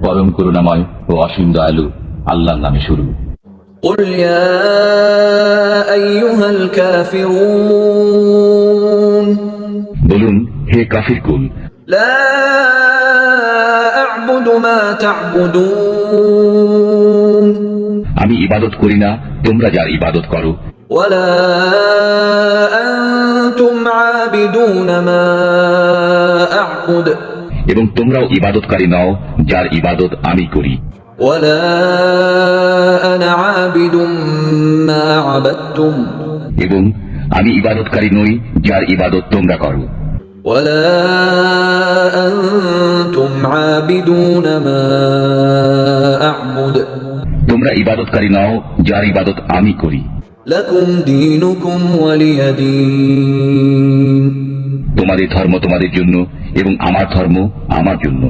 পরম করুণাময় ও অসীম দয়ালু আল্লাহর নামে শুরু। قل يا أيها الكافرون বলুন, হে কাফির কুল, لا أعبد ما تعبدون আমি ইবাদত করি না তোমরা যার ইবাদত করো, ولا أنتم عابدون ما أعبد এবং তোমরাও ইবাদতকারী নও যার ইবাদত আমি করি, ولا أنا عابد ما عبدتم এবং আমি ইবাদতকারী নই যার ইবাদত তোমরা করো, ولا أنتم عابدون ما أعبد তোমরা ইবাদতকারী নও যার ইবাদত আমি করি। لكم دينكم ولي دين তোমাদের ধর্ম তোমাদের জন্য এবং আমার ধর্ম আমার জন্য।